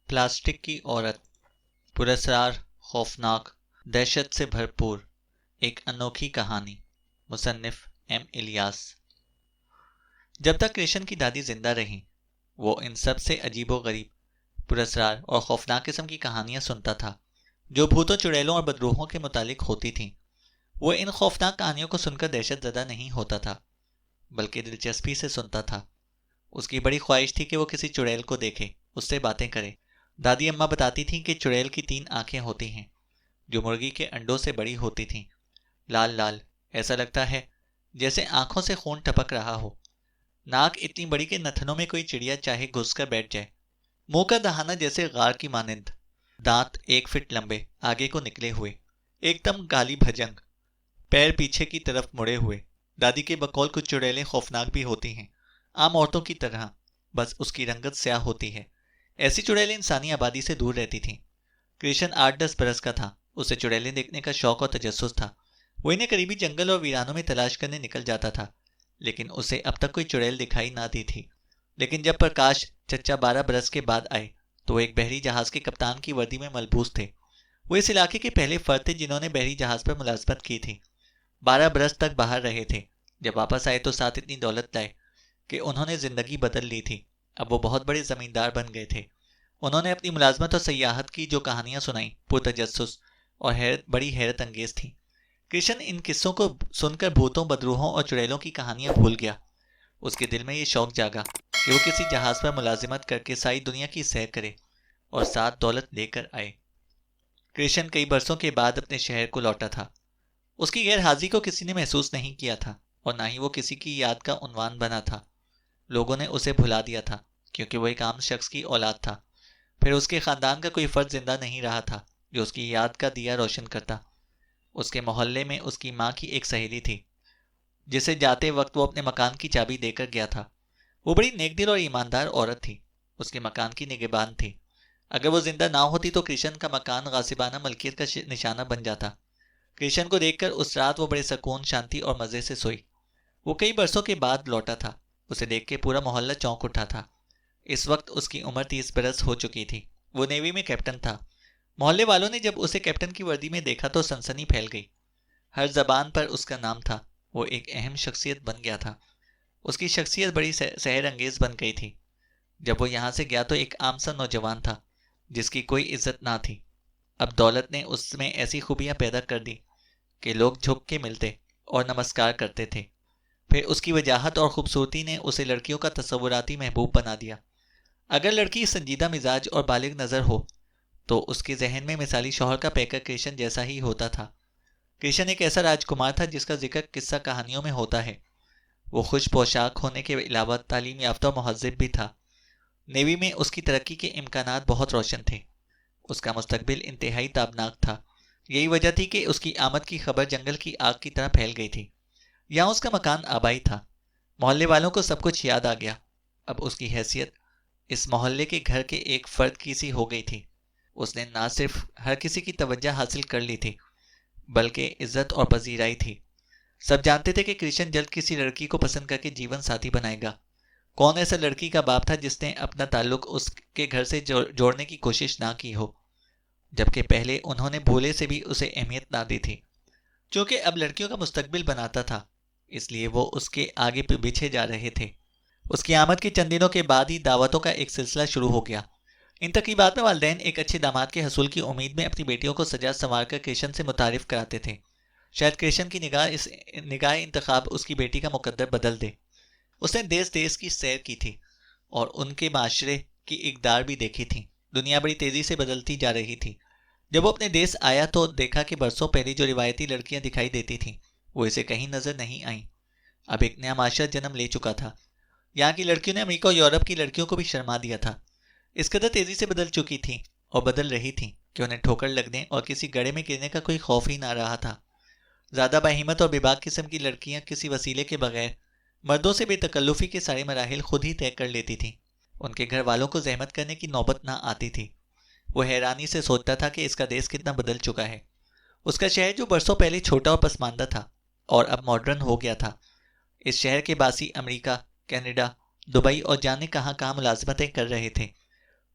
Plastic کی عورت، پراسرار، خوفناک، دہشت سے بھرپور ایک انوکھی کہانی۔ مصنف ایم الیاس۔ جب تک کرشن کی دادی زندہ رہیں، وہ ان سب سے عجیب و غریب، پراسرار اور خوفناک قسم کی کہانیاں سنتا تھا جو بھوتوں، چڑیلوں اور بدروحوں کے متعلق ہوتی تھیں۔ وہ ان خوفناک کہانیوں کو سن کر دہشت زدہ نہیں ہوتا تھا، بلکہ دلچسپی سے سنتا تھا۔ اس کی بڑی خواہش تھی کہ وہ کسی چڑیل کو دیکھے، اس سے باتیں کرے۔ دادی اماں بتاتی تھیں کہ چڑیل کی 3 آنکھیں ہوتی ہیں جو مرغی کے انڈوں سے بڑی ہوتی تھیں، لال لال، ایسا لگتا ہے جیسے آنکھوں سے خون ٹپک رہا ہو۔ ناک اتنی بڑی کہ نتھنوں میں کوئی چڑیا چاہے گھس کر بیٹھ جائے۔ منہ کا دہانہ جیسے غار کی مانند، دانت 1 فٹ لمبے آگے کو نکلے ہوئے، ایک دم گالی بھجنگ، پیر پیچھے کی طرف مڑے ہوئے۔ دادی کے بقول کچھ چڑیلیں خوفناک بھی ہوتی ہیں، عام عورتوں کی طرح، بس اس کی رنگت سیاہ ہوتی ہے۔ ایسی چڑیلیں انسانی آبادی سے دور رہتی تھیں۔ کرشن 8-10 برس کا تھا، اسے چڑیلیں دیکھنے کا شوق اور تجسس تھا۔ وہ انہیں قریبی جنگل اور ویرانوں میں تلاش کرنے نکل جاتا تھا، لیکن اسے اب تک کوئی چڑیل دکھائی نہ دی تھی۔ لیکن جب پرکاش چچا 12 برس کے بعد آئے تو وہ ایک بحری جہاز کے کپتان کی وردی میں ملبوس تھے۔ وہ اس علاقے کے پہلے فرد تھے جنہوں نے بحری جہاز پر ملازمت کی تھی۔ 12 برس تک باہر رہے تھے۔ جب واپس آئے تو ساتھ اتنی دولت لائے کہ انہوں نے زندگی بدل لی تھی۔ اب وہ بہت بڑے زمیندار بن گئے تھے۔ انہوں نے اپنی ملازمت اور سیاحت کی جو کہانیاں سنائیں، پرتجسس اور بڑی حیرت انگیز تھیں۔ کرشن ان قصوں کو سن کر بھوتوں، بدروحوں اور چڑیلوں کی کہانیاں بھول گیا۔ اس کے دل میں یہ شوق جاگا کہ وہ کسی جہاز پر ملازمت کر کے ساری دنیا کی سیر کرے اور ساتھ دولت لے کر آئے۔ کرشن کئی برسوں کے بعد اپنے شہر کو لوٹا تھا۔ اس کی غیر حاضری کو کسی نے محسوس نہیں کیا تھا اور نہ ہی وہ کسی کی یاد کا عنوان بنا تھا۔ لوگوں نے اسے بھلا دیا تھا کیونکہ وہ ایک عام شخص کی اولاد تھا۔ پھر اس کے خاندان کا کوئی فرد زندہ نہیں رہا تھا جو اس کی یاد کا دیا روشن کرتا۔ اس کے محلے میں اس کی ماں کی ایک سہیلی تھی جسے جاتے وقت وہ اپنے مکان کی چابی دے کر گیا تھا۔ وہ بڑی نیک دل اور ایماندار عورت تھی، اس کے مکان کی نگہبان تھی۔ اگر وہ زندہ نہ ہوتی تو کرشن کا مکان غاصبانہ ملکیت کا نشانہ بن جاتا۔ کرشن کو دیکھ کر اس رات وہ بڑے سکون، شانتی اور مزے سے سوئی۔ وہ کئی برسوں کے بعد لوٹا تھا۔ اسے دیکھ کے پورا محلہ چونک اٹھا تھا۔ اس وقت اس کی عمر 30 برس ہو چکی تھی۔ وہ نیوی میں کیپٹن تھا۔ محلے والوں نے جب اسے کیپٹن کی وردی میں دیکھا تو سنسنی پھیل گئی۔ ہر زبان پر اس کا نام تھا۔ وہ ایک اہم شخصیت بن گیا تھا۔ اس کی شخصیت بڑی سحر انگیز بن گئی تھی۔ جب وہ یہاں سے گیا تو ایک عام سا نوجوان تھا جس کی کوئی عزت نہ تھی۔ اب دولت نے اس میں ایسی خوبیاں پیدا کر دی کہ لوگ جھک کے ملتے اور نمسکار کرتے تھے۔ پھر اس کی وجاہت اور خوبصورتی نے اسے لڑکیوں کا تصوراتی محبوب بنا دیا۔ اگر لڑکی سنجیدہ مزاج اور بالغ نظر ہو تو اس کے ذہن میں مثالی شوہر کا پیکر کرشن جیسا ہی ہوتا تھا۔ کرشن ایک ایسا راجکمار تھا جس کا ذکر قصہ کہانیوں میں ہوتا ہے۔ وہ خوش پوشاک ہونے کے علاوہ تعلیم یافتہ و مہذب بھی تھا۔ نیوی میں اس کی ترقی کے امکانات بہت روشن تھے۔ اس کا مستقبل انتہائی تابناک تھا۔ یہی وجہ تھی کہ اس کی آمد کی خبر جنگل کی آگ کی طرح پھیل گئی تھی۔ یہاں اس کا مکان آبائی تھا۔ محلے والوں کو سب کچھ یاد آ گیا۔ اب اس کی حیثیت اس محلے کے گھر کے ایک فرد کی سی ہو گئی تھی۔ اس نے نہ صرف ہر کسی کی توجہ حاصل کر لی تھی بلکہ عزت اور پذیرائی تھی۔ سب جانتے تھے کہ کرشن جلد کسی لڑکی کو پسند کر کے جیون ساتھی بنائے گا۔ کون ایسا لڑکی کا باپ تھا جس نے اپنا تعلق اس کے گھر سے جوڑنے کی کوشش نہ کی ہو، جبکہ پہلے انہوں نے بھولے سے بھی اسے اہمیت نہ دی تھی۔ چونکہ اب لڑکیوں کا مستقبل بناتا تھا، اس لیے وہ اس کے آگے پیچھے جا رہے تھے۔ اس کی آمد کے چند دنوں کے بعد ہی دعوتوں کا ایک سلسلہ شروع ہو گیا۔ ان تقریبات میں والدین ایک اچھے داماد کے حصول کی امید میں اپنی بیٹیوں کو سجا سنوار کر کرشن سے متعارف کراتے تھے۔ شاید کرشن کی نگاہ انتخاب اس کی بیٹی کا مقدر بدل دے۔ اس نے دیس کی سیر کی تھی اور ان کے معاشرے کی اقدار بھی دیکھی تھی۔ دنیا بڑی تیزی سے بدلتی جا رہی تھی۔ جب وہ اپنے دیس آیا تو دیکھا کہ برسوں پہلے جو روایتی لڑکیاں دکھائی دیتی تھیں وہ اسے کہیں نظر نہیں آئیں۔ اب ایک نیا معاشرہ جنم لے چکا تھا۔ یہاں کی لڑکیوں نے امریکہ اور یورپ کی لڑکیوں کو بھی شرما دیا تھا۔ اس قدر تیزی سے بدل چکی تھیں اور بدل رہی تھیں کہ انہیں ٹھوکر لگنے اور کسی گڑھے میں گرنے کا کوئی خوف ہی نہ رہا تھا۔ زیادہ باہمت اور بے باک قسم کی لڑکیاں کسی وسیلے کے بغیر مردوں سے بے تکلفی کے سارے مراحل خود ہی طے کر لیتی تھیں۔ ان کے گھر والوں کو زحمت کرنے کی نوبت نہ آتی تھی۔ وہ حیرانی سے سوچتا تھا کہ اس کا دیس کتنا بدل چکا ہے۔ اس کا شہر جو برسوں پہلے چھوٹا اور پسماندہ تھا اور اب ماڈرن ہو گیا تھا۔ اس شہر کے باسی امریکہ، کینیڈا، دبئی اور جانے کہاں کہاں ملازمتیں کر رہے تھے۔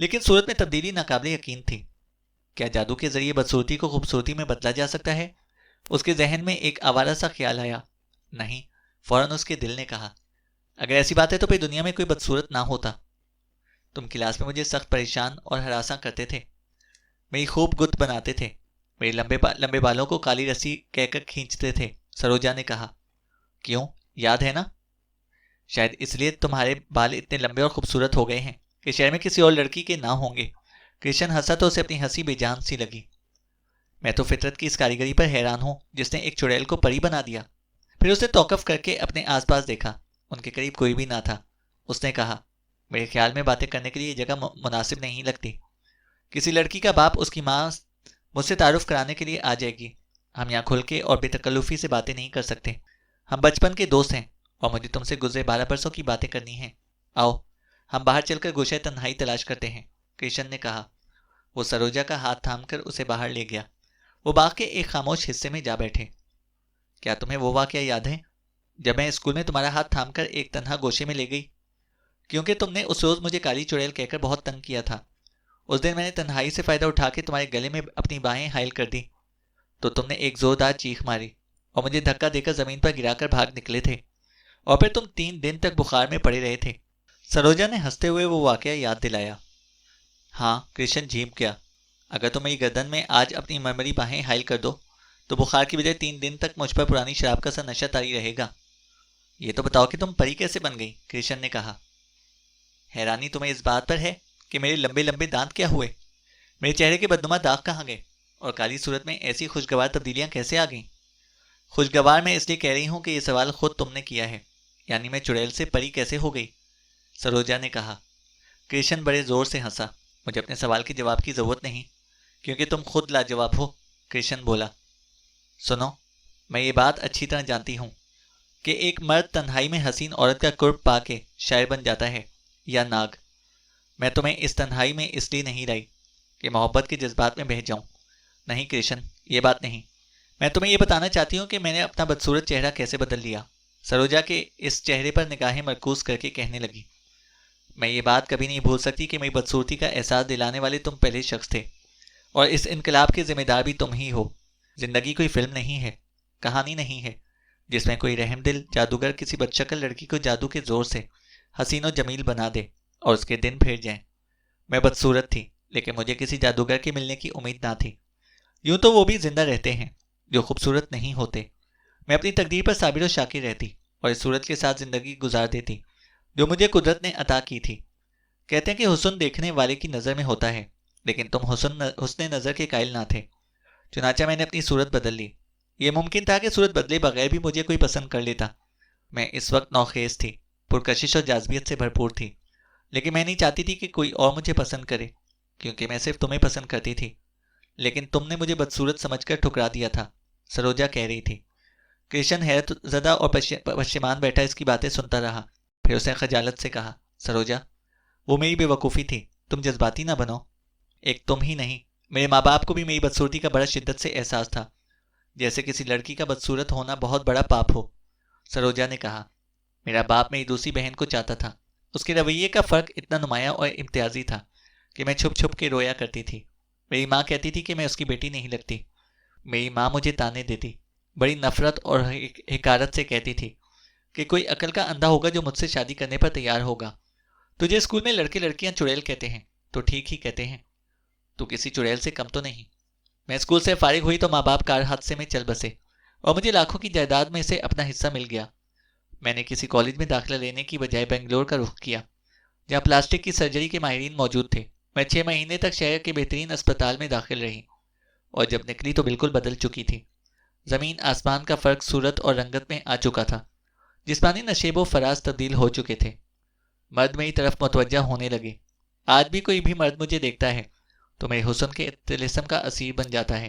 لیکن صورت میں تبدیلی ناقابل یقین تھی. کیا جادو کے ذریعے بدصورتی کو خوبصورتی میں بدلا جا سکتا ہے؟ اس کے ذہن میں ایک آوارہ سا خیال آیا. نہیں، فوراً اس کے دل نے کہا، اگر ایسی بات ہے تو پھر دنیا میں کوئی بدصورت نہ ہوتا. تم کلاس میں مجھے سخت پریشان اور ہراساں کرتے تھے، میری خوب گت بناتے تھے، میرے لمبے بالوں کو کالی رسی کہہ کر کھینچتے تھے. سروجا نے کہا. کیوں، یاد ہے نا؟ شاید اس لیے تمہارے بال اتنے لمبے اور خوبصورت ہو گئے ہیں کہ شہر میں کسی اور لڑکی کے نہ ہوں گے. کرشن ہنسا تو اسے اپنی ہنسی بے جان سی لگی. میں تو فطرت کی اس کاریگری پر حیران ہوں جس نے ایک چڑیل کو پری بنا دیا. پھر اس نے توقف کر کے اپنے آس پاس دیکھا. ان کے قریب کوئی بھی نہ تھا. اس نے کہا، میرے خیال میں باتیں کرنے کے لیے یہ جگہ مناسب نہیں لگتی. کسی لڑکی کا باپ اس کی ماں مجھ سے تعارف کرانے کے لیے آ جائے گی. ہم یہاں کھل کے اور بے تکلفی سے باتیں نہیں کر سکتے. ہم بچپن کے دوست ہیں اور مجھے تم سے گزرے 12 برسوں کی باتیں کرنی ہیں. آؤ ہم باہر چل کر گوشہ تنہائی تلاش کرتے ہیں، کرشن نے کہا. وہ سروجا کا ہاتھ تھام کر اسے باہر لے گیا. وہ باغ کے ایک خاموش حصے میں جا بیٹھے. کیا تمہیں وہ واقعہ یاد ہے جب میں اسکول میں تمہارا ہاتھ تھام کر ایک تنہا گوشے میں لے گئی؟ کیونکہ تم نے اس روز مجھے کالی چڑیل کہہ کر بہت تنگ کیا تھا. اس دن میں نے تنہائی سے فائدہ اٹھا کے تمہارے گلے میں اپنی باہیں حائل کر دی تو تم نے ایک زوردار چیخ ماری اور مجھے دھکا دے کر زمین پر گرا کر بھاگ نکلے تھے. اور پھر تم 3 دن تک بخار میں پڑے رہے تھے. سروجا نے ہنستے ہوئے وہ واقعہ یاد دلایا. ہاں، کرشن جھیپ گیا. اگر تم میری گردن میں آج اپنی مرمری باہیں حائل کر دو تو بخار کی بجائے 3 دن تک مجھ پر پرانی شراب کا سا نشہ طاری رہے گا. یہ تو بتاؤ کہ تم پری کیسے بن گئی؟ کرشن نے کہا. حیرانی تمہیں اس بات پر ہے کہ میرے لمبے لمبے دانت کیا ہوئے، میرے چہرے کے بدنما داغ کہاں گئے، اور کالی صورت میں ایسی خوشگوار تبدیلیاں کیسے آ گئیں؟ خوشگوار میں اس لیے کہہ رہی ہوں کہ یہ سوال خود تم نے کیا ہے، یعنی میں چڑیل سے پری کیسے ہو گئی؟ سروجا نے کہا. کرشن بڑے زور سے ہنسا. مجھے اپنے سوال کے جواب کی ضرورت نہیں کیونکہ تم خود لاجواب ہو. کرشن بولا. سنو، میں یہ بات اچھی طرح جانتی ہوں کہ ایک مرد تنہائی میں حسین عورت کا قرب پا کے شاعر بن جاتا ہے یا ناگ. میں تمہیں اس تنہائی میں اس لیے نہیں لائی کہ محبت کے جذبات میں بہہ جاؤں. نہیں کرشن، یہ بات نہیں. میں تمہیں یہ بتانا چاہتی ہوں کہ میں نے اپنا بدصورت چہرہ کیسے بدل لیا. سروجا کے اس چہرے پر نگاہیں مرکوز کر کے کہنے لگی. میں یہ بات کبھی نہیں بھول سکتی کہ میری بدصورتی کا احساس دلانے والے تم پہلے شخص تھے، اور اس انقلاب کے ذمہ دار بھی تم ہی ہو. زندگی کوئی فلم نہیں ہے، کہانی نہیں ہے جس میں کوئی رحم دل جادوگر کسی بدشکل لڑکی کو جادو کے زور سے حسین و جمیل بنا دے اور اس کے دن پھر جائیں. میں بدصورت تھی لیکن مجھے کسی جادوگر کے ملنے کی امید نہ تھی. یوں تو وہ بھی زندہ رہتے ہیں جو خوبصورت نہیں ہوتے. میں اپنی تقدیر پر صابر و شاکر رہتی اور اس صورت کے ساتھ زندگی گزار دیتی جو مجھے قدرت نے عطا کی تھی. کہتے ہیں کہ حسن دیکھنے والے کی نظر میں ہوتا ہے، لیکن تم حسن نظر کے قائل نہ تھے. چنانچہ میں نے اپنی صورت بدل لی. یہ ممکن تھا کہ صورت بدلے بغیر بھی مجھے کوئی پسند کر لیتا. میں اس وقت نوخیز تھی، پرکشش اور جاذبیت سے بھرپور تھی، لیکن میں نہیں چاہتی تھی کہ کوئی اور مجھے پسند کرے کیونکہ میں صرف تمہیں پسند کرتی تھی. لیکن تم نے مجھے بدصورت سمجھ کر ٹھکرا دیا تھا، سروجا کہہ رہی تھی. کرشن حیرت زدہ اور پشیمان بیٹھا اس کی باتیں سنتا رہا. پھر اس نے خجالت سے کہا. سروجا، وہ میری بے وقوفی تھی، تم جذباتی نہ بنو. ایک تم ہی نہیں، میرے ماں باپ کو بھی میری بدصورتی کا بڑا شدت سے احساس تھا، جیسے کسی لڑکی کا بدصورت ہونا بہت بڑا پاپ ہو. سروجا نے کہا. میرا باپ میری دوسری بہن کو چاہتا تھا. اس کے رویے کا فرق اتنا نمایاں اور امتیازی تھا کہ میں چھپ چھپ کے رویا کرتی تھی. میری ماں کہتی تھی کہ میں اس کی بیٹی نہیں لگتی. میری ماں مجھے تانے دیتی، بڑی نفرت اور حقارت سے کہتی تھی کہ کوئی عقل کا اندھا ہوگا جو مجھ سے شادی کرنے پر تیار ہوگا. تجھے اسکول میں لڑکے لڑکیاں چڑیل کہتے ہیں تو ٹھیک ہی کہتے ہیں، تو کسی چڑیل سے کم تو نہیں. میں اسکول سے فارغ ہوئی تو ماں باپ کار حادثے میں چل بسے اور مجھے لاکھوں کی جائیداد میں سے اپنا حصہ مل گیا. میں نے کسی کالج میں داخلہ لینے کی بجائے بنگلور کا رخ کیا جہاں پلاسٹک کی سرجری کے ماہرین موجود تھے. میں 6 مہینے تک شہر کے بہترین اسپتال میں داخل رہی اور جب نکلی تو بالکل بدل چکی تھی. زمین آسمان کا فرق صورت اور رنگت میں آ چکا تھا. جسمانی نشیب و فراز تبدیل ہو چکے تھے. مرد میری طرف متوجہ ہونے لگے. آج بھی کوئی بھی مرد مجھے دیکھتا ہے تو میرے حسن کے طلسم کا اسیر بن جاتا ہے.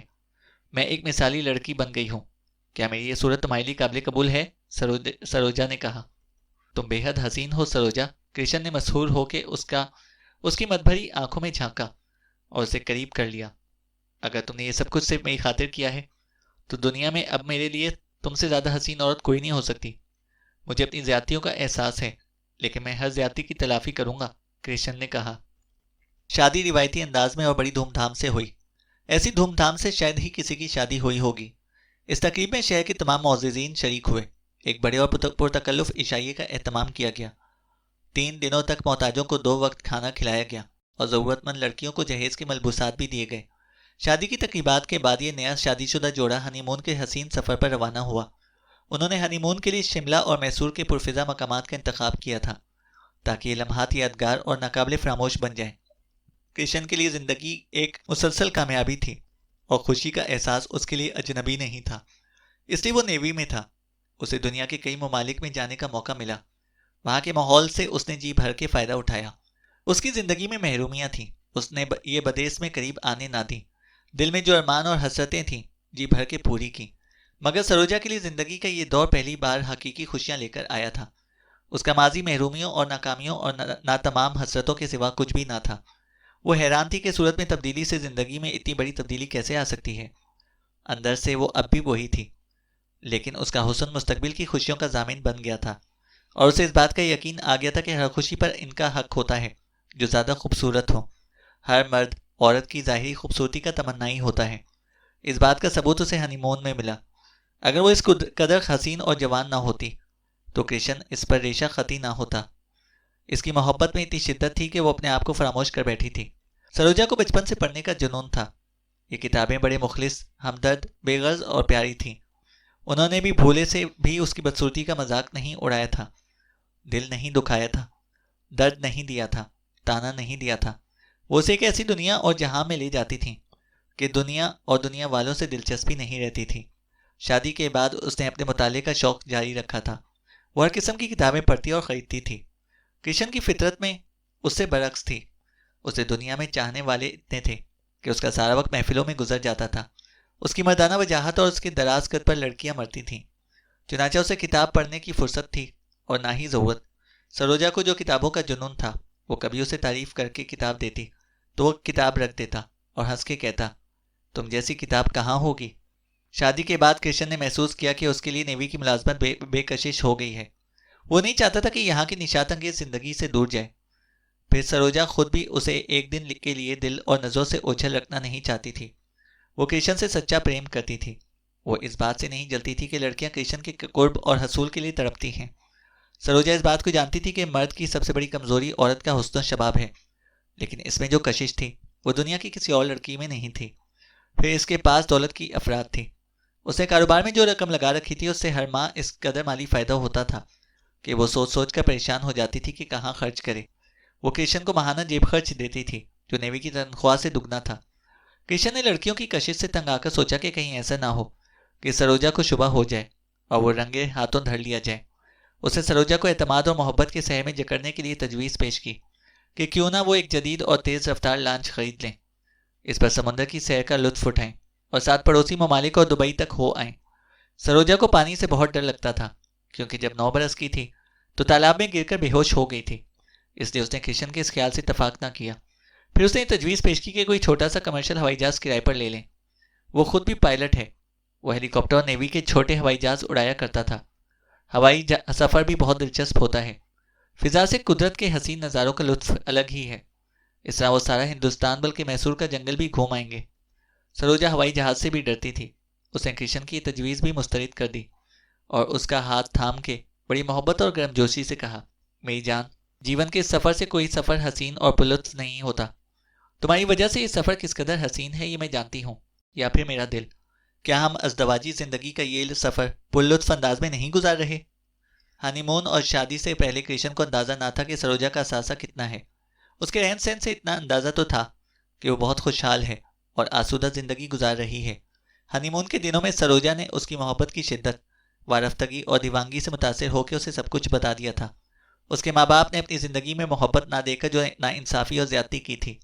میں ایک مثالی لڑکی بن گئی ہوں. کیا میری یہ صورت تمہارے لیے قابل قبول ہے؟ سروجا نے کہا. تم بے حد حسین ہو سروجا. کرشن نے مسحور ہو کے اس کی مت بھری آنکھوں میں جھانکا اور اسے قریب کر لیا. اگر تم نے یہ سب کچھ صرف میری خاطر کیا ہے تو دنیا میں اب میرے لیے تم سے زیادہ حسین عورت کوئی نہیں ہو سکتی. مجھے اپنی زیادتیوں کا احساس ہے لیکن میں ہر زیادتی کی تلافی کروں گا، کرشن نے کہا. شادی روایتی انداز میں اور بڑی دھوم دھام سے ہوئی، ایسی دھوم دھام سے شاید ہی کسی کی شادی ہوئی ہوگی۔ اس تقریب میں شہر کے تمام معززین شریک ہوئے۔ ایک بڑے اور پرتکلف عشائیے کا اہتمام کیا گیا۔ 3 دنوں تک محتاجوں کو 2 وقت کھانا کھلایا گیا اور ضرورت مند لڑکیوں کو جہیز کے ملبوسات بھی دیے گئے۔ شادی کی تقریبات کے بعد یہ نیا شادی شدہ جوڑا ہنی مون کے حسین سفر پر روانہ ہوا۔ انہوں نے ہنی مون کے لیے شملہ اور میسور کے پرفضا مقامات کا انتخاب کیا تھا تاکہ یہ لمحات یادگار اور ناقابل فراموش بن جائیں۔ کرشن کے لیے زندگی ایک مسلسل کامیابی تھی اور خوشی کا احساس اس کے لیے اجنبی نہیں تھا، اس لیے وہ نیوی میں تھا۔ اسے دنیا کے کئی ممالک میں جانے کا موقع ملا۔ وہاں کے ماحول سے اس نے جی بھر کے فائدہ اٹھایا۔ اس کی زندگی میں محرومیاں تھیں، اس نے یہ بدیس میں قریب آنے نہ دیں۔ دل میں جو ارمان اور حسرتیں تھیں جی بھر کے پوری کی۔ مگر سروجا کے لیے زندگی کا یہ دور پہلی بار حقیقی خوشیاں لے کر آیا تھا۔ اس کا ماضی محرومیوں اور ناکامیوں اور ناتمام حسرتوں کے سوا کچھ بھی نہ تھا۔ وہ حیران تھی کہ صورت میں تبدیلی سے زندگی میں اتنی بڑی تبدیلی کیسے آ سکتی ہے۔ اندر سے وہ اب بھی وہی تھی، لیکن اس کا حسن مستقبل کی خوشیوں کا ضامن بن گیا تھا، اور اسے اس بات کا یقین آ گیا تھا کہ ہر خوشی پر ان کا حق ہوتا ہے جو زیادہ خوبصورت ہو۔ ہر مرد عورت کی ظاہری خوبصورتی کا تمنائی ہوتا ہے۔ اس بات کا ثبوت اسے ہنی مون میں ملا۔ اگر وہ اس قدر حسین اور جوان نہ ہوتی تو کرشن اس پر ریشہ خطی نہ ہوتا۔ اس کی محبت میں اتنی شدت تھی کہ وہ اپنے آپ کو فراموش کر بیٹھی تھی۔ سروجا کو بچپن سے پڑھنے کا جنون تھا۔ یہ کتابیں بڑے مخلص، ہمدرد، بے غرض اور پیاری تھیں۔ انہوں نے بھی بھولے سے بھی اس کی بدصورتی کا مذاق نہیں اڑایا تھا، دل نہیں دکھایا تھا، درد نہیں دیا تھا، تانا نہیں دیا تھا۔ وہ اسے ایک ایسی دنیا اور جہاں میں لے جاتی تھیں کہ دنیا اور دنیا والوں سے دلچسپی نہیں رہتی تھی۔ شادی کے بعد اس نے اپنے مطالعے کا شوق جاری رکھا تھا۔ وہ ہر قسم کی کتابیں پڑھتی اور خریدتی تھی۔ کرشن کی فطرت میں اس سے برعکس تھی۔ اسے دنیا میں چاہنے والے اتنے تھے کہ اس کا سارا وقت محفلوں میں گزر جاتا تھا۔ اس کی مردانہ وجاہت اور اس کے دراز قد پر لڑکیاں مرتی تھیں، چنانچہ اسے کتاب پڑھنے کی فرصت تھی اور نہ ہی ضرورت۔ سروجا کو جو کتابوں کا جنون تھا، وہ کبھی اسے تعریف کر کے کتاب دیتی تو وہ کتاب رکھ دیتا اور ہنس کے کہتا، تم جیسی کتاب کہاں ہوگی۔ شادی کے بعد کرشن نے محسوس کیا کہ اس کے لیے نیوی کی ملازمت بے کشش ہو گئی ہے۔ وہ نہیں چاہتا تھا کہ یہاں کی نشاط انگیز زندگی سے دور جائے۔ پھر سروجا خود بھی اسے ایک دن کے لیے دل اور نظروں سے اوجھل رکھنا نہیں چاہتی تھی۔ وہ کرشن سے سچا پریم کرتی تھی۔ وہ اس بات سے نہیں جلتی تھی کہ لڑکیاں کرشن کے قرب اور حصول کے لیے تڑپتی ہیں۔ سروجا اس بات کو جانتی تھی کہ مرد کی سب سے بڑی کمزوری عورت کا حسن و شباب ہے، لیکن اس میں جو کشش تھی وہ دنیا کی کسی اور لڑکی میں نہیں تھی۔ پھر اس کے پاس دولت کی افراد تھی۔ اس نے کاروبار میں جو رقم لگا رکھی تھی اس سے ہر ماہ اس قدر مالی فائدہ ہوتا تھا کہ وہ سوچ سوچ کر پریشان ہو جاتی تھی کہ کہاں خرچ کرے۔ وہ کرشن کو ماہانہ جیب خرچ دیتی تھی جو نیوی کی تنخواہ سے دگنا تھا۔ کرشن نے لڑکیوں کی کشش سے تنگ آ کر سوچا کہ کہیں ایسا نہ ہو کہ سروجا کو شبہ ہو جائے اور وہ رنگے ہاتھوں دھر لیا جائے۔ اس نے سروجا کو اعتماد اور محبت کے سہے میں جکڑنے کے لیے تجویز پیش کی کہ کیوں نہ وہ ایک جدید اور تیز رفتار لانچ خرید لیں، اس پر سمندر کی سیر کا لطف اٹھائیں اور ساتھ پڑوسی ممالک اور دبئی تک ہو آئیں۔ سروجا کو پانی سے بہت ڈر لگتا تھا کیونکہ جب 9 برس کی تھی تو تالاب میں گر کر بے ہوش ہو گئی تھی، اس لیے اس نے کرشن کے اس خیال سے اتفاق نہ کیا۔ پھر اس نے تجویز پیش کی کہ کوئی چھوٹا سا کمرشل ہوائی جہاز کرائے پر لے لیں۔ وہ خود بھی پائلٹ ہے، وہ ہیلی کاپٹر اور نیوی کے چھوٹے ہوائی جہاز اڑایا کرتا تھا۔ ہوائی سفر بھی بہت دلچسپ ہوتا ہے، فضا سے قدرت کے حسین نظاروں کا لطف الگ ہی ہے۔ اس طرح وہ سارا ہندوستان بلکہ میسور کا جنگل بھی گھوم آئیں گے۔ سروجا ہوائی جہاز سے بھی ڈرتی تھی۔ اس نے کرشن کی تجویز بھی مسترد کر دی اور اس کا ہاتھ تھام کے بڑی محبت اور گرم جوشی سے کہا، میری جان، جیون کے اس سفر سے کوئی سفر حسین اور پرلطف نہیں ہوتا۔ تمہاری وجہ سے یہ سفر کس قدر حسین ہے یہ میں جانتی ہوں، یا پھر میرا دل۔ کیا ہم ازدواجی زندگی کا یہ سفر پرلطف انداز میں نہیں گزار رہے؟ ہنی مون اور شادی سے پہلے کرشن کو اندازہ نہ تھا کہ سروجا کا اثاثہ کتنا ہے۔ اس کے رہن سہن سے اتنا اندازہ تو تھا کہ وہ بہت خوشحال ہے اور آسودہ زندگی گزار رہی ہے۔ ہنی مون کے دنوں میں سروجا نے اس کی محبت کی شدت، وارفتگی اور دیوانگی سے متاثر ہو کے اسے سب کچھ بتا دیا تھا۔ اس کے ماں باپ نے اپنی زندگی میں محبت نہ دے کر جو ناانصافی اور زیادتی کی تھی،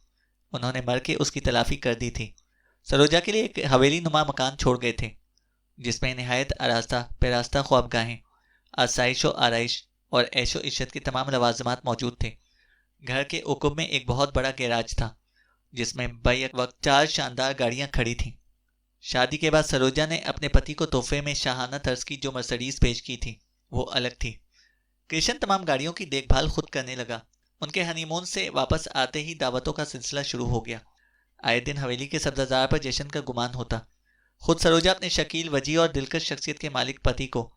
انہوں نے مر کے اس کی تلافی کر دی تھی۔ سروجا کے لیے ایک حویلی نما مکان چھوڑ گئے تھے جس میں نہایت آراستہ پیراستہ خوابگاہیں، آسائش و آرائش اور عیش و عشرت کے تمام لوازمات موجود تھے۔ گھر کے عقب میں ایک بہت بڑا گیراج تھا جس میں بیک وقت 4 شاندار گاڑیاں کھڑی تھیں۔ شادی کے بعد سروجا نے اپنے پتی کو تحفے میں شاہانہ طرز کی جو مرسڈیز پیش کی تھی وہ الگ تھی۔ کرشن تمام گاڑیوں کی دیکھ بھال خود کرنے لگا ان کے ہنی مون سے واپس آتے ہی دعوتوں کا سلسلہ شروع ہو گیا۔ آئے دن حویلی کے سبززار پر جشن کا گمان ہوتا۔ خود سروجا اپنے شکیل، وجیح اور دلکش شخصیت کے مالک پتی کو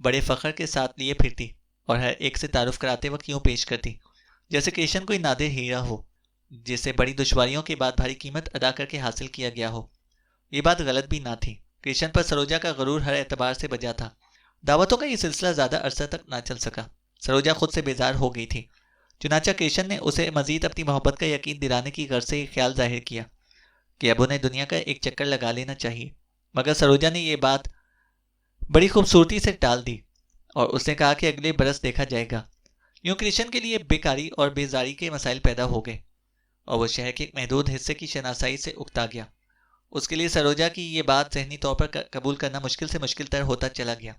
بڑے فخر کے ساتھ لیے پھرتی اور ہر ایک سے تعارف کراتے وقت یوں پیش کرتی جیسے کرشن کوئی نادر ہیرا ہو جسے بڑی دشواریوں کے بعد بھاری قیمت ادا کر کے حاصل کیا گیا ہو۔ یہ بات غلط بھی نہ تھی۔ کرشن پر سروجا کا غرور ہر اعتبار سے بجا تھا۔ دعوتوں کا یہ سلسلہ زیادہ عرصہ تک نہ چل سکا۔ سروجا خود سے بیزار ہو گئی تھی۔ چنانچہ کرشن نے اسے مزید اپنی محبت کا یقین دلانے کی غرض سے یہ خیال ظاہر کیا کہ اب انہیں دنیا کا ایک چکر لگا لینا چاہیے، مگر سروجا نے یہ بات بڑی خوبصورتی سے ٹال دی اور اس نے کہا کہ اگلے برس دیکھا جائے گا۔ یوں کرشن کے لیے بیکاری اور بیزاری کے مسائل پیدا ہو گئے اور وہ شہر کے ایک محدود حصے کی شناسائی سے اکتا گیا۔ اس کے لیے سروجا کی یہ بات ذہنی طور پر قبول کرنا مشکل سے مشکل تر ہوتا چلا گیا۔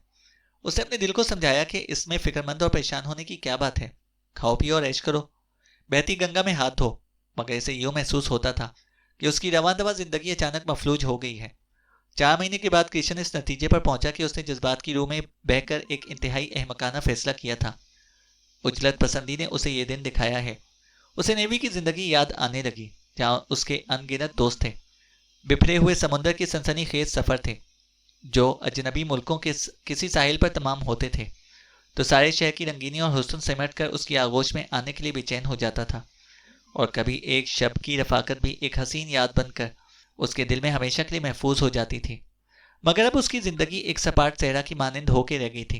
اس نے اپنے دل کو سمجھایا کہ اس میں فکر مند اور پریشان ہونے کی کیا بات ہے، کھاؤ پیو اور عیش کرو، بہتی گنگا میں ہاتھ دھو۔ مگر اسے یوں محسوس ہوتا تھا کہ اس کی رواں دواں زندگی اچانک مفلوج ہو گئی ہے۔ 4 مہینے کے بعد کرشن اس نتیجے پر پہنچا کہ اس نے جذبات کی روح میں بہہ کر ایک انتہائی احمقانہ فیصلہ کیا تھا۔ اجلت پسندی نے اسے یہ دن دکھایا ہے۔ اسے نیوی کی زندگی یاد آنے لگی جہاں اس کے ان گنت دوست تھے، بکھرے ہوئے سمندر کے سنسنی خیز سفر تھے جو اجنبی ملکوں کے کسی ساحل پر تمام ہوتے تھے تو سارے شہر کی رنگینی اور حسن سمٹ کر اس کی آغوش میں آنے کے لیے بے چین ہو جاتا تھا، اور کبھی ایک شب کی رفاقت بھی ایک حسین یاد بن کر اس کے دل میں ہمیشہ کے لیے محفوظ ہو جاتی تھی۔ مگر اب اس کی زندگی ایک سپاٹ صحرا کی مانند ہو کے رہ گئی تھی۔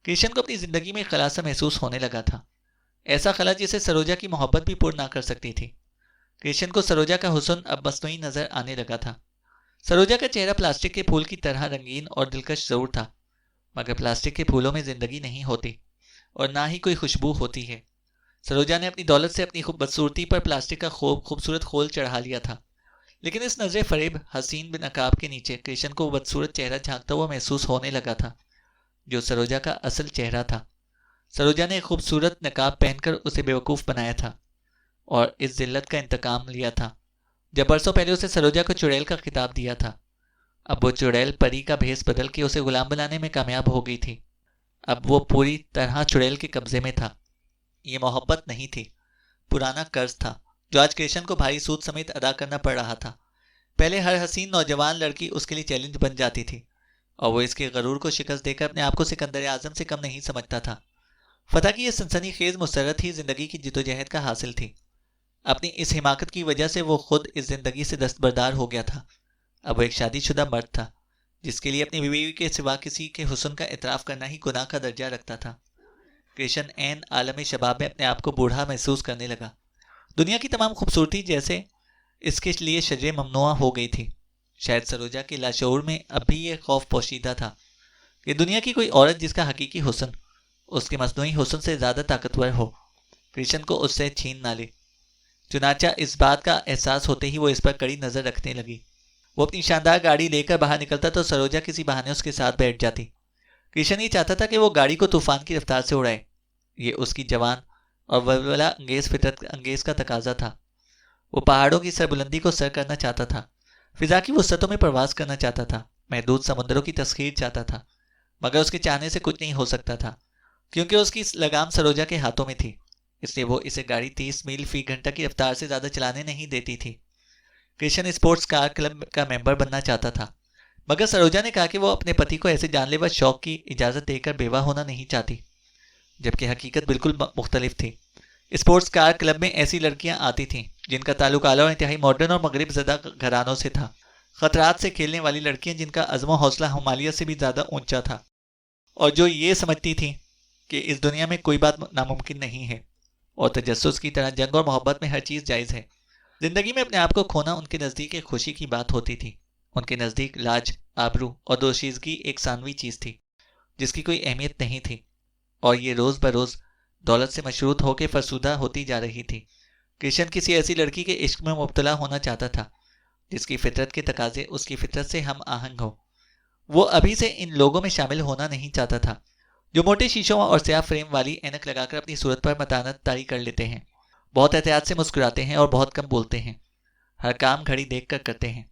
کرشن کو اپنی زندگی میں خلا سا محسوس ہونے لگا تھا، ایسا خلا جسے سروجا کی محبت بھی پور نہ کر سکتی تھی۔ کرشن کو سروجا کا حسن اب مصنوعی نظر آنے لگا تھا۔ سروجا کا چہرہ پلاسٹک کے پھول کی طرح رنگین اور دلکش ضرور تھا، مگر پلاسٹک کے پھولوں میں زندگی نہیں ہوتی اور نہ ہی کوئی خوشبو ہوتی ہے۔ سروجا نے اپنی دولت سے اپنی بدصورتی پر پلاسٹک کا خوبصورت خول چڑھا لیا تھا، لیکن اس نظر فریب حسین نقاب کے نیچے کرشن کو وہ بدصورت چہرہ جھانکتا ہوا محسوس ہونے لگا تھا جو سروجا کا اصل چہرہ تھا۔ سروجا نے ایک خوبصورت نقاب پہن کر اسے بیوقوف بنایا تھا اور اس ذلت کا انتقام لیا تھا جب برسوں پہلے اسے سروجا کو چڑیل کا خطاب دیا تھا۔ اب وہ چڑیل پری کا بھیس بدل کے اسے غلام بنانے میں کامیاب ہو گئی تھی۔ اب وہ پوری طرح چڑیل کے قبضے میں تھا۔ یہ محبت نہیں تھی، پرانا قرض تھا جو آج کرشن کو بھاری سود سمیت ادا کرنا پڑ رہا تھا۔ پہلے ہر حسین نوجوان لڑکی اس کے لیے چیلنج بن جاتی تھی اور وہ اس کے غرور کو شکست دے کر اپنے آپ کو سکندر اعظم سے کم نہیں سمجھتا تھا۔ فتح کی یہ سنسنی خیز مسرت ہی زندگی کی جدوجہد کا حاصل تھی۔ اپنی اس حماقت کی وجہ سے وہ خود اس زندگی سے دستبردار ہو گیا تھا۔ اب وہ ایک شادی شدہ مرد تھا جس کے لیے اپنی بیوی کے سوا کسی کے حسن کا اعتراف کرنا ہی گناہ کا درجہ رکھتا تھا۔ کرشن عین عالم شباب میں اپنے آپ کو بوڑھا محسوس کرنے لگا۔ دنیا کی تمام خوبصورتی جیسے اس کے لیے شجر ممنوع ہو گئی تھی۔ شاید سروجا کے لاشعور میں اب بھی یہ خوف پوشیدہ تھا کہ دنیا کی کوئی عورت جس کا حقیقی حسن اس کے مصنوعی حسن سے زیادہ طاقتور ہو کرشن کو اس سے چھین نہ لے۔ چنانچہ اس بات کا احساس ہوتے ہی وہ اس پر کڑی نظر رکھنے لگی۔ وہ اپنی شاندار گاڑی لے کر باہر نکلتا تو سروجا کسی بہانے اس کے ساتھ بیٹھ جاتی۔ کرشن یہ چاہتا تھا کہ وہ گاڑی کو طوفان کی رفتار سے اڑائے۔ یہ اس کی جوان اور ولولہ انگیز فطرت انگیز کا تقاضا تھا۔ وہ پہاڑوں کی سربلندی کو سر کرنا چاہتا تھا، فضا کی وسعتوں میں پرواز کرنا چاہتا تھا، محدود سمندروں کی تسخیر چاہتا تھا، مگر اس کے چاہنے سے کچھ نہیں ہو سکتا تھا کیونکہ اس کی لگام سروجا کے ہاتھوں میں تھی۔ اس لیے وہ اسے گاڑی 30 میل فی گھنٹہ کی رفتار سے زیادہ چلانے نہیں دیتی تھی۔ کرشن اسپورٹس کار کلب کا ممبر بننا چاہتا تھا، مگر سروجا نے کہا کہ وہ اپنے پتی کو ایسے جان لیوا شوق کی اجازت دے کر بیوہ ہونا نہیں چاہتی، جبکہ حقیقت بالکل مختلف تھی۔ اسپورٹس کار کلب میں ایسی لڑکیاں آتی تھیں جن کا تعلق اعلیٰ اور انتہائی ماڈرن اور مغرب زدہ گھرانوں سے تھا، خطرات سے کھیلنے والی لڑکیاں جن کا عزم و حوصلہ ہمالیہ سے بھی زیادہ اونچا تھا اور جو یہ سمجھتی تھیں کہ اس دنیا میں کوئی بات ناممکن نہیں ہے اور تجسس کی طرح جنگ اور محبت میں ہر چیز جائز ہے۔ زندگی میں اپنے آپ کو کھونا ان کے نزدیک ایک خوشی کی بات ہوتی تھی۔ ان کے نزدیک لاج، آبرو اور دوشیزگی ایک ثانوی چیز تھی جس کی کوئی اہمیت نہیں تھی، اور یہ روز بروز دولت سے مشروط ہو کے فرسودہ ہوتی جا رہی تھی۔ کرشن کسی ایسی لڑکی کے عشق میں مبتلا ہونا چاہتا تھا جس کی فطرت کے تقاضے اس کی فطرت سے ہم آہنگ ہو۔ وہ ابھی سے ان لوگوں میں شامل ہونا نہیں چاہتا تھا جو موٹے شیشوں اور سیاہ فریم والی اینک لگا کر اپنی صورت پر متانت طاری کر لیتے ہیں، بہت احتیاط سے مسکراتے ہیں اور بہت کم بولتے ہیں، ہر کام گھڑی دیکھ کر کرتے ہیں،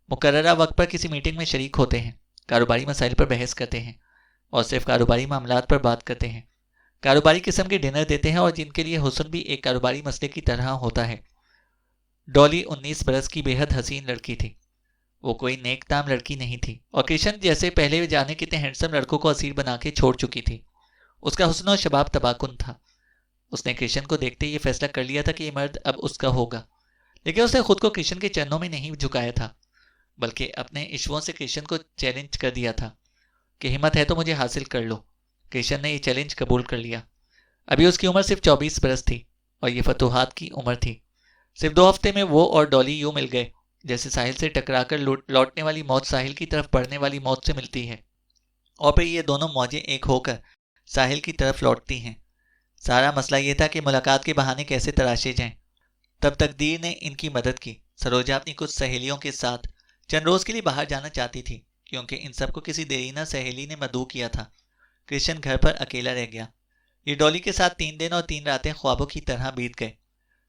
مقررہ وقت پر کسی میٹنگ میں شریک ہوتے ہیں، کاروباری مسائل پر بحث کرتے ہیں اور صرف کاروباری معاملات پر بات کرتے ہیں، کاروباری قسم کے ڈنر دیتے ہیں اور جن کے لیے حسن بھی ایک کاروباری مسئلے کی طرح ہوتا ہے۔ ڈالی 19 برس کی بے حد حسین لڑکی تھی۔ وہ کوئی نیک نام لڑکی نہیں تھی اور کرشن جیسے پہلے جانے کتنے ہینڈسم لڑکوں کو اسیر بنا کے چھوڑ چکی تھی۔ اس کا حسن و شباب تباہ کن تھا۔ اس نے کرشن کو دیکھتے یہ فیصلہ کر لیا تھا کہ یہ مرد اب اس کا ہوگا، لیکن اس نے خود کو کرشن کے چرنوں میں نہیں جھکایا تھا، بلکہ اپنے عشووں سے کرشن کو چیلنج کر دیا تھا کہ ہمت ہے تو مجھے حاصل کر لو۔ کرشن نے یہ چیلنج قبول کر لیا۔ ابھی اس کی عمر صرف 24 برس تھی اور یہ فتوحات کی عمر تھی۔ صرف 2 ہفتے میں وہ اور ڈالی یوں مل گئے جیسے ساحل سے ٹکرا کر لوٹنے والی موت ساحل کی طرف بڑھنے والی موت سے ملتی ہے، اور پھر یہ دونوں موجیں ایک ہو کر ساحل کی طرف لوٹتی ہیں۔ سارا مسئلہ یہ تھا کہ ملاقات کے بہانے کیسے تراشے جائیں۔ تب تقدیر نے ان کی مدد کی۔ سروجا اپنی کچھ سہیلیوں کے ساتھ چند روز کے لیے باہر جانا چاہتی تھی، کیونکہ ان سب کو کسی دیرینہ سہیلی نے مدعو کیا تھا۔ کرشن گھر پر اکیلا رہ گیا۔ یہ ڈالی کے ساتھ 3 دن اور 3 راتیں خوابوں کی طرح بیت گئے۔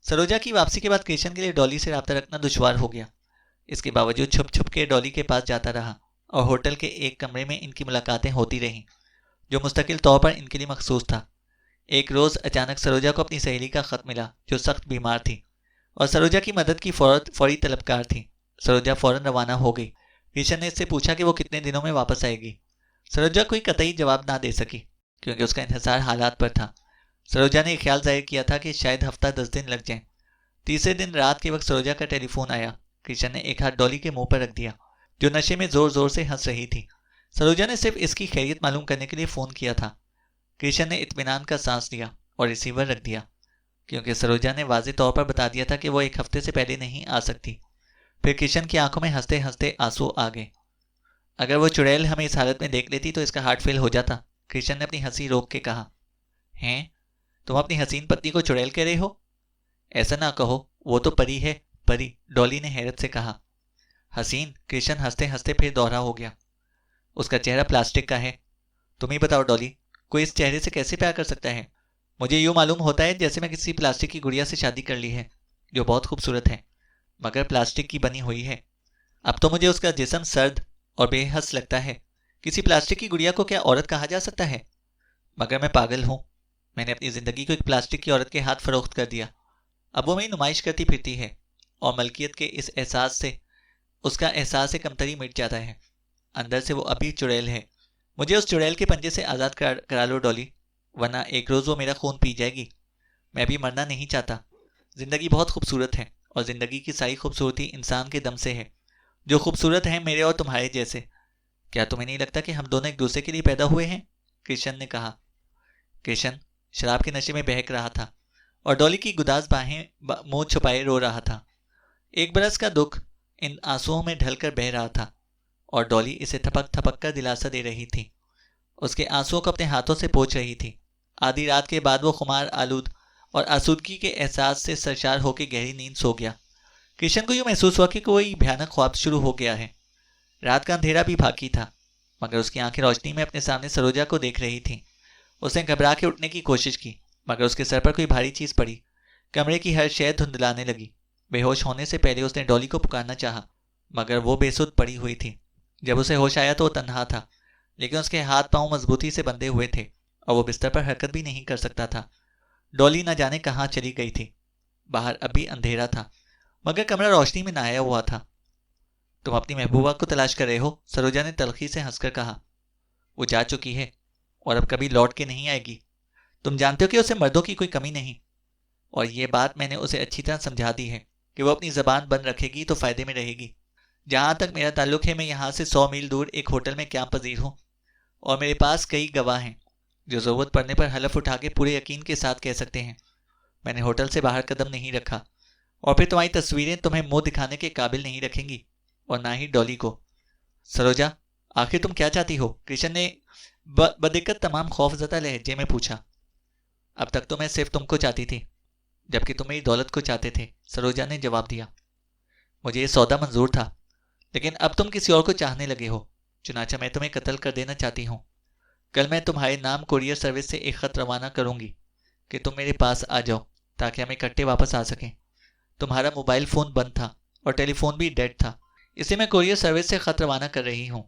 سروجا کی واپسی کے بعد کرشن کے لیے ڈالی سے رابطہ رکھنا دشوار ہو گیا۔ اس کے باوجود چھپ چھپ کے ڈالی کے پاس جاتا رہا اور ہوٹل کے ایک کمرے میں ان کی ملاقاتیں ہوتی رہیں، جو مستقل طور پر ان کے لیے مخصوص تھا۔ ایک روز اچانک سروجا کو اپنی سہیلی کا خط ملا جو سخت بیمار تھی اور سروجا کی مدد کی فوری طلبکار تھی۔ سروجا فوراً روانہ ہو گئی۔ کرشن نے اس سے پوچھا کہ وہ کتنے دنوں میں واپس آئے گی۔ سروجا کوئی قطعی جواب نہ دے سکی کیونکہ اس کا انحصار حالات پر تھا۔ سروجا نے خیال ظاہر کیا تھا کہ شاید ہفتہ 10 دن لگ جائیں۔ تیسرے دن رات کے وقت سروجا کا ٹیلی فون آیا۔ کرشن نے ایک ہاتھ ڈالی کے منہ پر رکھ دیا جو نشے میں زور زور سے ہنس رہی تھی۔ سروجا نے صرف اس کی خیریت معلوم کرنے کے لیے فون کیا تھا۔ کرشن نے اطمینان کا سانس لیا اور ریسیور رکھ دیا کیونکہ سروجا نے واضح طور پر بتا دیا تھا کہ وہ 1 ہفتے سے پہلے نہیں آ سکتی۔ پھر کرشن کی آنکھوں میں ہنستے ہنستے آنسو آ گئے۔ اگر وہ چڑیل ہمیں اس حالت میں دیکھ لیتی تو اس کا ہارٹ فیل ہو جاتا، کرشن نے اپنی ہنسی روک کے کہا۔ ہیں، تم اپنی حسین پتنی کو چڑیل کہہ رہے ہو؟ ایسا نہ کہو، وہ تو پری ہے، پری، ڈالی نے حیرت سے کہا۔ حسین، کرشن ہنستے ہنستے پھر دوہرا ہو گیا۔ اس کا چہرہ پلاسٹک کا ہے۔ تم ہی بتاؤ ڈالی، کوئی اس چہرے سے کیسے پیار کر سکتا ہے؟ مجھے یوں معلوم ہوتا ہے جیسے میں کسی پلاسٹک کی گڑیا سے شادی کر لی ہے جو بہت خوبصورت ہے مگر پلاسٹک کی بنی ہوئی ہے۔ اب تو مجھے اس کا جسم سرد اور بے حس لگتا ہے۔ کسی پلاسٹک کی گڑیا کو کیا عورت کہا جا سکتا ہے؟ مگر میں پاگل ہوں۔ میں نے اپنی زندگی کو ایک پلاسٹک کی عورت کے ہاتھ فروخت کر دیا۔ اب وہ میری نمائش کرتی پھرتی ہے اور ملکیت کے اس احساس سے اس کا احساس کمتری مٹ جاتا ہے۔ اندر سے وہ ابھی چڑیل ہے۔ مجھے اس چڑیل کے پنجے سے آزاد کرا لو ڈالی، ورنہ ایک روز وہ میرا خون پی جائے گی۔ میں ابھی مرنا نہیں چاہتا۔ زندگی بہت خوبصورت ہے اور زندگی کی ساری خوبصورتی انسان کے دم سے ہے، جو خوبصورت ہیں میرے اور تمہارے جیسے۔ کیا تمہیں نہیں لگتا کہ ہم دونوں ایک دوسرے کے لیے پیدا ہوئے ہیں؟ کرشن نے کہا۔ کرشن شراب کے نشے میں بہک رہا تھا اور ڈالی کی گداز باہیں منہ چھپائے رو رہا تھا۔ 1 برس کا دکھ ان آنسوؤں میں ڈھل کر بہہ رہا تھا اور ڈالی اسے تھپک تھپک کر دلاسا دے رہی تھی۔ اس کے آنسوؤں کو اپنے ہاتھوں سے پوچھ رہی تھی۔ آدھی رات کے بعد وہ خمار آلود اور آسودگی کے احساس سے سرشار ہو کے گہری نیند سو گیا۔ کرشن کو یوں محسوس ہوا کہ کوئی بھیانک خواب شروع ہو گیا ہے۔ رات کا اندھیرا بھی باقی تھا مگر اس کی آنکھیں روشنی میں اپنے سامنے سروجا کو دیکھ رہی تھیں۔ اس نے گھبرا کے اٹھنے کی کوشش کی مگر اس کے سر پر کوئی بھاری چیز پڑی۔ کمرے کی ہر شے دھندلانے لگی۔ بے ہوش ہونے سے پہلے اس نے ڈالی کو پکارنا چاہا مگر وہ بے سدھ پڑی ہوئی تھی۔ جب اسے ہوش آیا تو وہ تنہا تھا، لیکن اس کے ہاتھ پاؤں مضبوطی سے بندھے ہوئے تھے اور وہ بستر پر حرکت بھی نہیں کر سکتا تھا۔ ڈالی نہ جانے کہاں چلی گئی تھی۔ باہر اب بھی اندھیرا تھا مگر کمرہ روشنی میں نہایا ہوا تھا۔ تم اپنی محبوبہ کو تلاش کر رہے ہو؟ سروجا نے تلخی سے ہنس کر کہا۔ وہ جا چکی ہے اور اب کبھی لوٹ کے نہیں آئے گی۔ تم جانتے ہو کہ اسے مردوں کی کوئی کمی نہیں، اور یہ بات میں نے اسے اچھی طرح سمجھا دی ہے کہ وہ اپنی زبان بند رکھے گی تو فائدے میں رہے گی۔ جہاں تک میرا تعلق ہے میں یہاں سے 100 میل دور ایک ہوٹل میں قیام پذیر ہوں اور میرے پاس کئی گواہ ہیں جو ضرورت پڑنے پر حلف اٹھا کے پورے یقین کے ساتھ کہہ سکتے ہیں میں نے ہوٹل سے باہر قدم نہیں رکھا، اور پھر تمہاری تصویریں تمہیں منہ دکھانے کے قابل نہیں رکھیں گی اور نہ ہی ڈالی کو۔ سروجا، آخر تم کیا چاہتی ہو؟ کرشن نے بدقت تمام خوف زدہ لہجے میں پوچھا۔ اب تک تو میں صرف تم کو چاہتی تھی جبکہ تم میری دولت کو چاہتے تھے، سروجا نے جواب دیا۔ مجھے یہ سودا منظور تھا لیکن اب تم کسی اور کو چاہنے لگے ہو، چنانچہ میں تمہیں قتل کر دینا چاہتی ہوں۔ کل میں تمہارے نام کوریئر سروس سے ایک خط روانہ کروں گی کہ تم میرے پاس آ جاؤ تاکہ ہم اکٹھے واپس آ سکیں۔ تمہارا موبائل فون بند تھا اور ٹیلی فون بھی ڈیڈ تھا، اس لیے میں کوریئر سروس سے خط روانہ کر رہی ہوں۔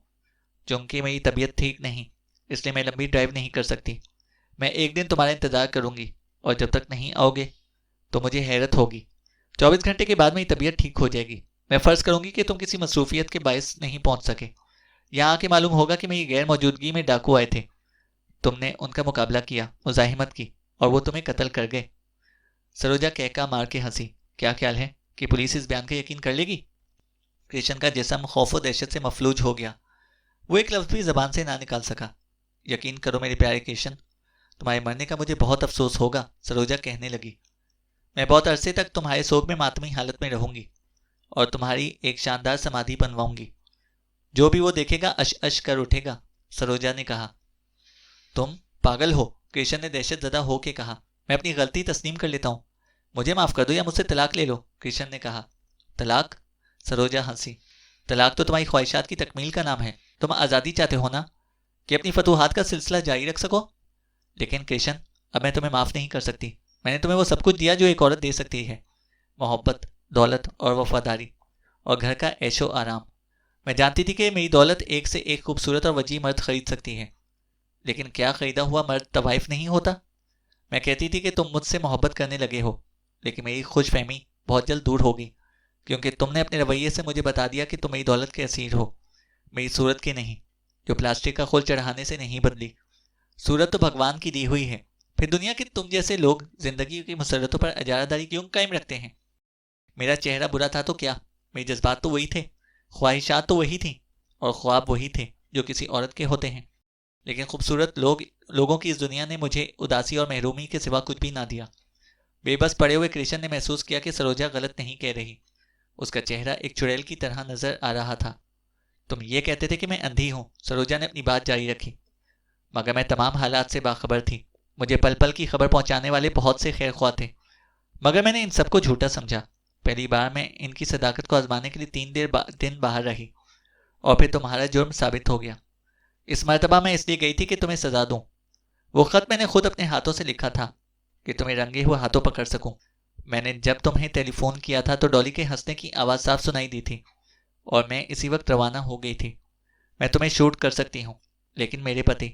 چونکہ میری طبیعت ٹھیک نہیں اس لیے میں لمبی ڈرائیو نہیں کر سکتی۔ میں ایک دن تمہارا انتظار کروں گی اور جب تک نہیں آؤ گے تو مجھے حیرت ہوگی. 24 گھنٹے کے بعد میری طبیعت ٹھیک ہو جائے گی. میں فرض کروں گی کہ تم کسی مصروفیت کے باعث نہیں پہنچ سکے. یہاں آ کے معلوم ہوگا کہ میری غیر موجودگی میں ڈاکو آئے تھے. تم نے ان کا مقابلہ کیا, مزاحمت کی, اور وہ تمہیں قتل کر گئے. سروجا کہکا مار کے ہنسی. کیا خیال ہے کہ پولیس اس بیان کا یقین کر لے گی؟ کرشن کا جسم خوف و دہشت سے مفلوج ہو گیا. وہ ایک لفظ بھی زبان سے نہ نکال سکا. یقین کرو میرے پیارے کرشن, تمہارے مرنے کا مجھے بہت افسوس ہوگا, سروجا کہنے لگی. میں بہت عرصے تک تمہارے سوگ میں ماتمی حالت میں رہوں گی اور تمہاری ایک شاندار سمادھی بنواؤں گی. جو بھی وہ دیکھے گا اش اش کر اٹھے گا, سروجا نے کہا. تم پاگل ہو, کرشن نے دہشت زدہ ہو کے کہا. میں اپنی غلطی تسلیم کر لیتا ہوں, مجھے معاف کر دو یا مجھ سے طلاق لے لو, کرشن نے کہا. طلاق؟ سروجا ہنسی. طلاق تو تمہاری خواہشات کی تکمیل کا نام ہے. تم آزادی چاہتے ہو نا, کہ اپنی فتوحات کا سلسلہ جاری رکھ سکو. لیکن کرشن, اب میں تمہیں معاف نہیں کر سکتی. میں نے تمہیں وہ سب کچھ دیا جو ایک عورت دے سکتی ہے, محبت, دولت اور وفاداری, اور گھر کا عیش و آرام. میں جانتی تھی کہ میری دولت ایک سے ایک خوبصورت اور وجیح مرد خرید سکتی ہے, لیکن کیا خریدا ہوا مرد طوائف نہیں ہوتا؟ میں کہتی تھی کہ تم مجھ سے محبت کرنے لگے ہو, لیکن میری خوش فہمی بہت جلد دور ہوگی, کیونکہ تم نے اپنے رویے سے مجھے بتا دیا کہ تم میری دولت کے اسیر ہو, میری صورت کے نہیں, جو پلاسٹک کا خول چڑھانے سے نہیں بدلی. صورت تو بھگوان کی دی ہوئی ہے, پھر دنیا کے تم جیسے لوگ زندگی کی مسرتوں پر اجارہ داری کیوں قائم رکھتے ہیں؟ میرا چہرہ برا تھا تو کیا, میرے جذبات تو وہی تھے, خواہشات تو وہی تھیں, اور خواب وہی تھے جو کسی عورت کے ہوتے ہیں. لیکن خوبصورت لوگوں کی اس دنیا نے مجھے اداسی اور محرومی کے سوا کچھ بھی نہ دیا. بے بس پڑے ہوئے کرشن نے محسوس کیا کہ سروجا غلط نہیں کہہ رہی. اس کا چہرہ ایک چڑیل کی طرح نظر آ رہا تھا. تم یہ کہتے تھے کہ میں اندھی ہوں, سروجا نے اپنی بات جاری رکھی. مگر میں تمام حالات سے باخبر تھی. مجھے پل پل کی خبر پہنچانے والے بہت سے خیر خواہ تھے, مگر میں نے ان سب کو جھوٹا سمجھا. پہلی بار میں ان کی صداقت کو آزمانے کے لیے 3 دن باہر رہی, اور پھر تمہارا جرم ثابت ہو گیا. اس مرتبہ میں اس لیے گئی تھی کہ تمہیں سزا دوں. وہ خط میں نے خود اپنے ہاتھوں سے لکھا تھا کہ تمہیں رنگے ہوئے ہاتھوں پکڑ سکوں. میں نے جب تمہیں ٹیلی فون کیا تھا تو ڈولی کے ہنسنے کی آواز صاف سنائی دی تھی, اور میں اسی وقت روانہ ہو گئی تھی. میں تمہیں شوٹ کر سکتی ہوں, لیکن میرے پتی,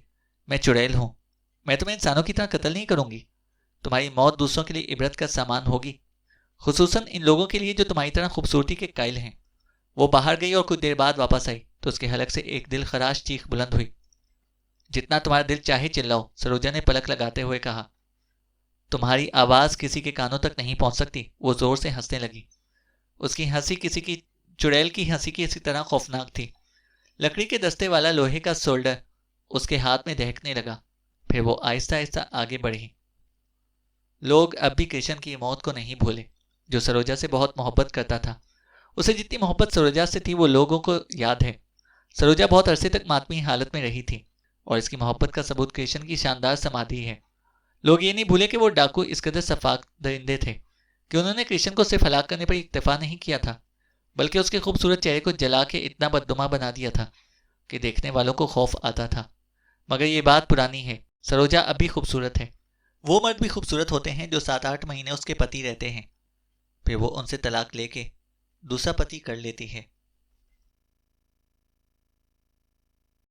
میں چڑیل ہوں. میں تمہیں انسانوں کی طرح قتل نہیں کروں گی. تمہاری موت دوسروں کے لیے عبرت کا سامان ہوگی, خصوصاً ان لوگوں کے لیے جو تمہاری طرح خوبصورتی کے قائل ہیں. وہ باہر گئی اور کچھ دیر بعد واپس آئی تو اس کے حلق سے ایک دل خراش چیخ بلند ہوئی. جتنا تمہارا دل چاہے چلاؤ, سروجا نے پلک لگاتے ہوئے کہا. تمہاری آواز کسی کے کانوں تک نہیں پہنچ سکتی, وہ زور سے ہنسنے لگی. اس کی ہنسی کسی کی چڑیل کی ہنسی کی اسی طرح خوفناک تھی. لکڑی کے دستے والا لوہے کا سولڈر اس کے ہاتھ میں دہکنے لگا. پھر وہ آہستہ آہستہ آگے بڑھی. لوگ اب بھی کرشن کی موت کو نہیں بھولے, جو سروجا سے بہت محبت کرتا تھا. اسے جتنی محبت سروجا سے تھی وہ لوگوں کو یاد ہے. سروجا بہت عرصے تک ماتمی حالت میں رہی تھی, اور اس کی محبت کا ثبوت کرشن کی شاندار سمادھی ہے. لوگ یہ نہیں بھولے کہ وہ ڈاکو اس قدر صفاق درندے تھے کہ انہوں نے کرشن کو صرف ہلاک کرنے پر اکتفا نہیں کیا تھا, بلکہ اس کے خوبصورت چہرے کو جلا کے اتنا بدنما بنا دیا تھا کہ دیکھنے والوں کو خوف آتا تھا. مگر یہ بات پرانی ہے, سروجا اب بھی خوبصورت ہے. وہ مرد بھی خوبصورت ہوتے ہیں جو 7-8 مہینے اس کے پتی رہتے ہیں, پھر وہ ان سے طلاق لے کے دوسرا پتی کر لیتی ہے.